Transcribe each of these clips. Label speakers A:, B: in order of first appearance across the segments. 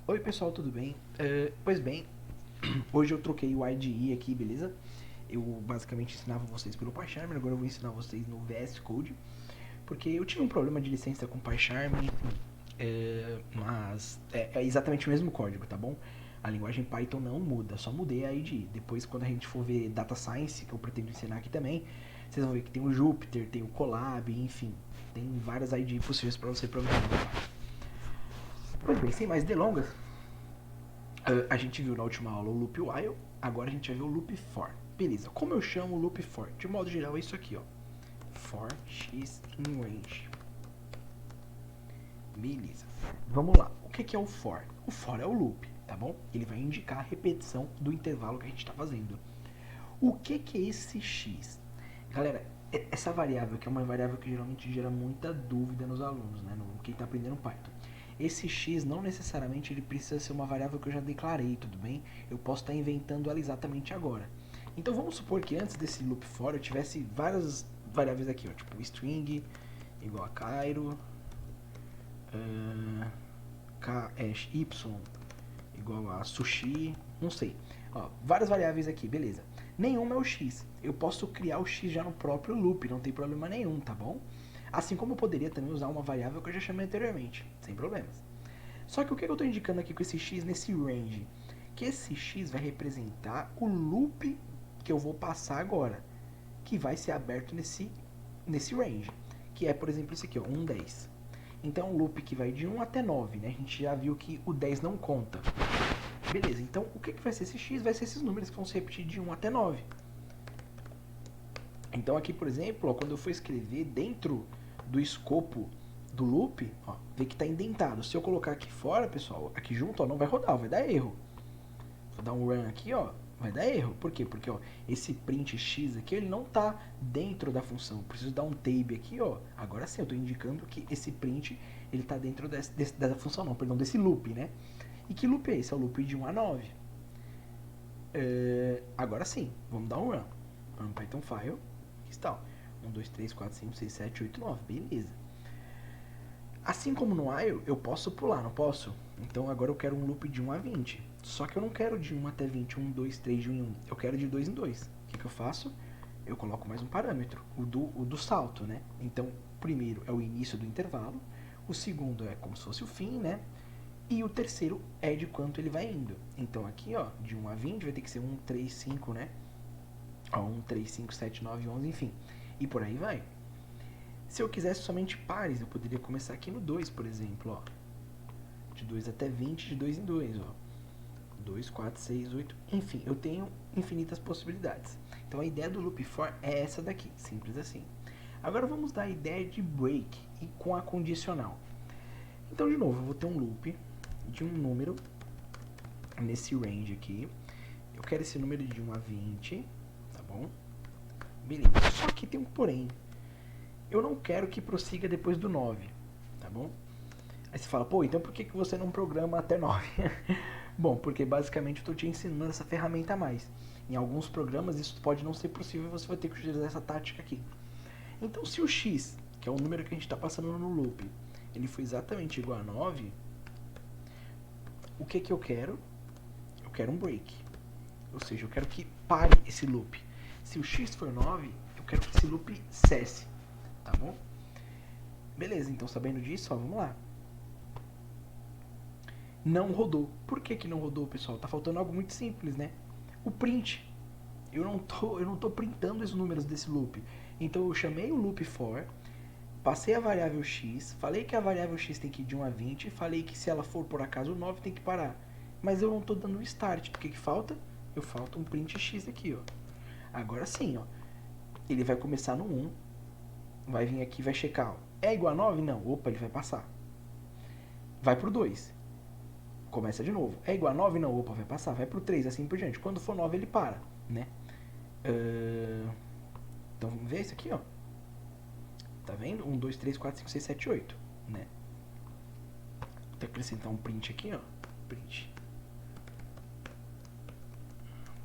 A: Oi pessoal, tudo bem? Pois bem, hoje eu troquei o IDE aqui, beleza? Eu basicamente ensinava vocês pelo PyCharm, agora eu vou ensinar vocês no VS Code, porque eu tive um problema de licença com o PyCharm, enfim, mas é exatamente o mesmo código, tá bom? A linguagem Python não muda, só mudei a IDE. Depois, quando a gente for ver Data Science, que eu pretendo ensinar aqui também, vocês vão ver que tem o Jupyter, tem o Colab, enfim, tem várias IDE possíveis para você programar. Pois bem, sem mais delongas, a gente viu na última aula o loop while, agora a gente vai ver o loop for. Beleza, como eu chamo o loop for? De modo geral é isso aqui, ó. For x in range. Beleza. Vamos lá. O que é o for? O for é o loop, tá bom? Ele vai indicar a repetição do intervalo que a gente está fazendo. O que é esse x? Galera, essa variável que é uma variável que geralmente gera muita dúvida nos alunos, né? Quem está aprendendo Python. Esse x não necessariamente ele precisa ser uma variável que eu já declarei, tudo bem? Eu posso estar inventando ela exatamente agora. Então vamos supor que antes desse loop for eu tivesse várias variáveis aqui, ó, tipo string igual a Cairo, y igual a sushi, não sei. Ó, várias variáveis aqui, beleza. Nenhuma é o x. Eu posso criar o x já no próprio loop, não tem problema nenhum, tá bom? Assim como eu poderia também usar uma variável que eu já chamei anteriormente, sem problemas. Só que o que eu estou indicando aqui com esse x nesse range? Que esse x vai representar o loop que eu vou passar agora, que vai ser aberto nesse range, que é, por exemplo, esse aqui, ó, 1, 10. Então, é um loop que vai de 1 até 9, né? A gente já viu que o 10 não conta. Beleza, então o que vai ser esse x? Vai ser esses números que vão se repetir de 1 até 9. Então aqui, por exemplo, ó, quando eu for escrever dentro do escopo do loop, ó, vê que está indentado. Se eu colocar aqui fora, pessoal, aqui junto, ó, não vai rodar, vai dar erro. Vou dar um run aqui, ó, vai dar erro. Por quê? Porque ó, esse print x aqui, ele não está dentro da função. Eu preciso dar um tab aqui, ó. Agora sim, eu estou indicando que esse print ele está dentro dessa função, não, perdão, desse loop, né? E que loop é esse? É o loop de 1 a 9. Agora sim, vamos dar um run. Run Python file. Aqui está. 1, 2, 3, 4, 5, 6, 7, 8, 9. Beleza. Assim como no while, eu posso pular, não posso? Então agora eu quero um loop de 1 a 20. Só que eu não quero de 1 até 20, 1, 2, 3, de 1 em 1. Eu quero de 2 em 2. O que eu faço? Eu coloco mais um parâmetro, o do salto, né? Então, o primeiro é o início do intervalo, o segundo é como se fosse o fim, né? E o terceiro é de quanto ele vai indo. Então aqui, ó, de 1 a 20 vai ter que ser 1, 3, 5, né? Ó, 1, 3, 5, 7, 9, 11, enfim. E por aí vai. Se eu quisesse somente pares, eu poderia começar aqui no 2, por exemplo, ó. De 2 até 20, de 2 em 2, ó. 2, 4, 6, 8, enfim, eu tenho infinitas possibilidades. Então a ideia do loop for é essa daqui, simples assim. Agora vamos dar a ideia de break e com a condicional. Então, de novo, eu vou ter um loop de um número nesse range aqui. Eu quero esse número de 1 a 20, tá bom? Beleza, só que tem um porém. Eu não quero que prossiga depois do 9, tá bom? Aí você fala, pô, então por que você não programa até 9? Bom, porque basicamente eu estou te ensinando essa ferramenta a mais. Em alguns programas isso pode não ser possível e você vai ter que utilizar essa tática aqui. Então, se o x, que é o número que a gente está passando no loop, ele for exatamente igual a 9, o que eu quero? Eu quero um break. Ou seja, eu quero que pare esse loop. Se o x for 9, eu quero que esse loop cesse. Tá bom? Beleza, então sabendo disso, ó, vamos lá. Não rodou. Por que não rodou, pessoal? Tá faltando algo muito simples, né? O print. Eu não tô printando os números desse loop. Então eu chamei o loop for, passei a variável x, falei que a variável x tem que ir de 1 a 20, falei que se ela for por acaso 9 tem que parar. Mas eu não tô dando start. O que falta? Eu falta um print x aqui, ó. Agora sim, ó. Ele vai começar no 1, vai vir aqui, vai checar, ó. É igual a 9? Não. Opa, ele vai passar. Vai pro 2. Começa de novo. É igual a 9? Não. Opa, vai passar. Vai pro 3, assim por diante. Quando for 9, ele para, né? Então vamos ver isso aqui, ó. Tá vendo? 1, 2, 3, 4, 5, 6, 7, 8, né? Vou acrescentar um print aqui, ó. Print.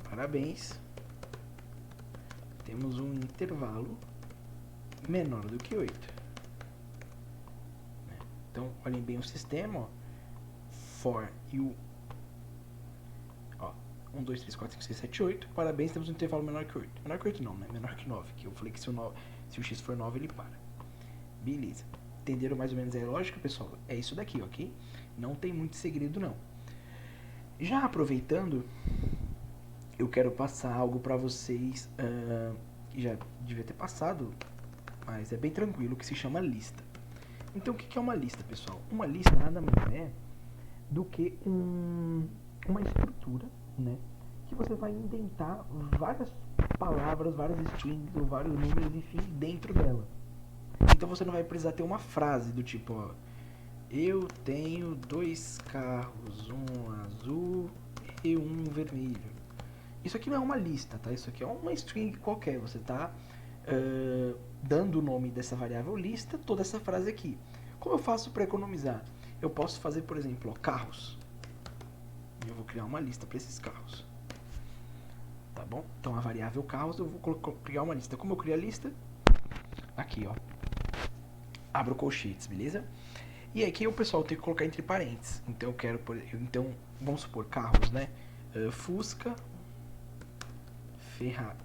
A: Parabéns. Temos um intervalo menor do que 8. Então, olhem bem o sistema, ó. for e o... Ó, 1, 2, 3, 4, 5, 6, 7, 8. Parabéns, temos um intervalo menor que 8. Menor que 8 não, né? Menor que 9. Que eu falei que se o x for 9, ele para. Beleza. Entenderam mais ou menos a lógica, pessoal? É isso daqui, ok? Não tem muito segredo, não. Já aproveitando, eu quero passar algo pra vocês, que já devia ter passado, mas é bem tranquilo, que se chama lista. Então, o que é uma lista, pessoal? Uma lista nada mais é do que uma estrutura, né? Que você vai indentar várias palavras, várias strings ou vários números, enfim, dentro dela. Então você não vai precisar ter uma frase do tipo, ó, eu tenho 2 carros, um azul e um vermelho. Isso aqui não é uma lista, tá? Isso aqui é uma string qualquer. Você tá dando o nome dessa variável lista, toda essa frase aqui. Como eu faço para economizar? Eu posso fazer, por exemplo, ó, carros. E eu vou criar uma lista para esses carros. Tá bom? Então a variável carros eu vou criar uma lista. Como eu crio a lista? Aqui, ó. Abro colchetes, beleza? E aqui o pessoal tem que colocar entre parênteses. Então eu quero, então vamos supor carros, né? Fusca, Ferrari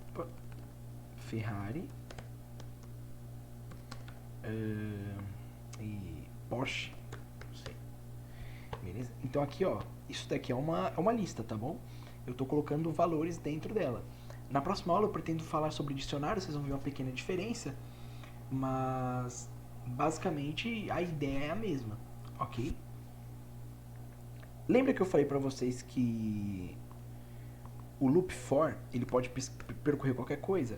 A: e Porsche, não sei. Beleza? Então aqui, ó, isso daqui é uma lista, tá bom? Eu tô colocando valores dentro dela. Na próxima aula eu pretendo falar sobre dicionário, vocês vão ver uma pequena diferença, mas basicamente a ideia é a mesma, ok? Lembra que eu falei pra vocês que o loop for, ele pode percorrer qualquer coisa?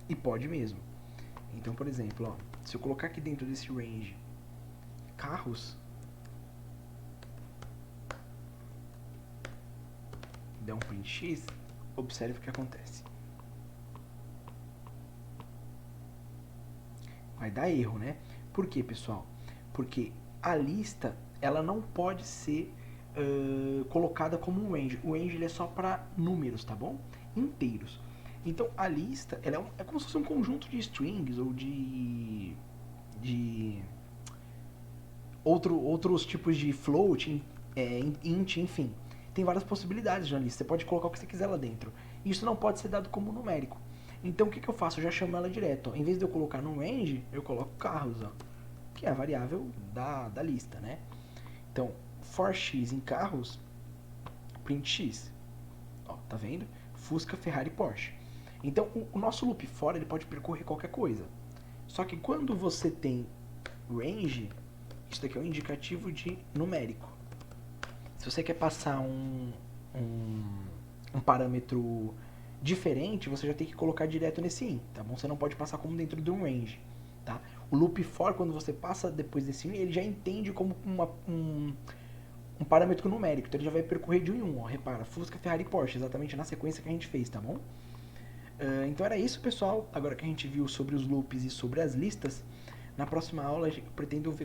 A: E pode mesmo. Então, por exemplo, ó, se eu colocar aqui dentro desse range carros, der um print x, observe o que acontece. Vai dar erro, né? Por quê, pessoal? Porque a lista, ela não pode ser colocada como um range. O range ele é só para números, tá bom? Inteiros. Então a lista, ela é como se fosse um conjunto de strings ou de outros tipos de float, int, enfim. Tem várias possibilidades na lista. Você pode colocar o que você quiser lá dentro. Isso não pode ser dado como numérico. Então o que eu faço? Eu já chamo ela direto. Ó. Em vez de eu colocar no range, eu coloco carros, ó, que é a variável da lista, né? Então, for x em carros, print x. Ó, tá vendo? Fusca, Ferrari, Porsche. Então, o nosso loop for ele pode percorrer qualquer coisa. Só que quando você tem range, isso daqui é um indicativo de numérico. Se você quer passar um parâmetro diferente, você já tem que colocar direto nesse in, tá bom? Você não pode passar como dentro de um range, tá? O loop for, quando você passa depois desse in, ele já entende como um parâmetro numérico, então ele já vai percorrer de um em um, ó, repara, Fusca, Ferrari e Porsche, exatamente na sequência que a gente fez, tá bom? Então era isso, pessoal, agora que a gente viu sobre os loops e sobre as listas, na próxima aula eu pretendo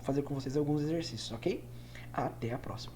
A: fazer com vocês alguns exercícios, ok? Até a próxima.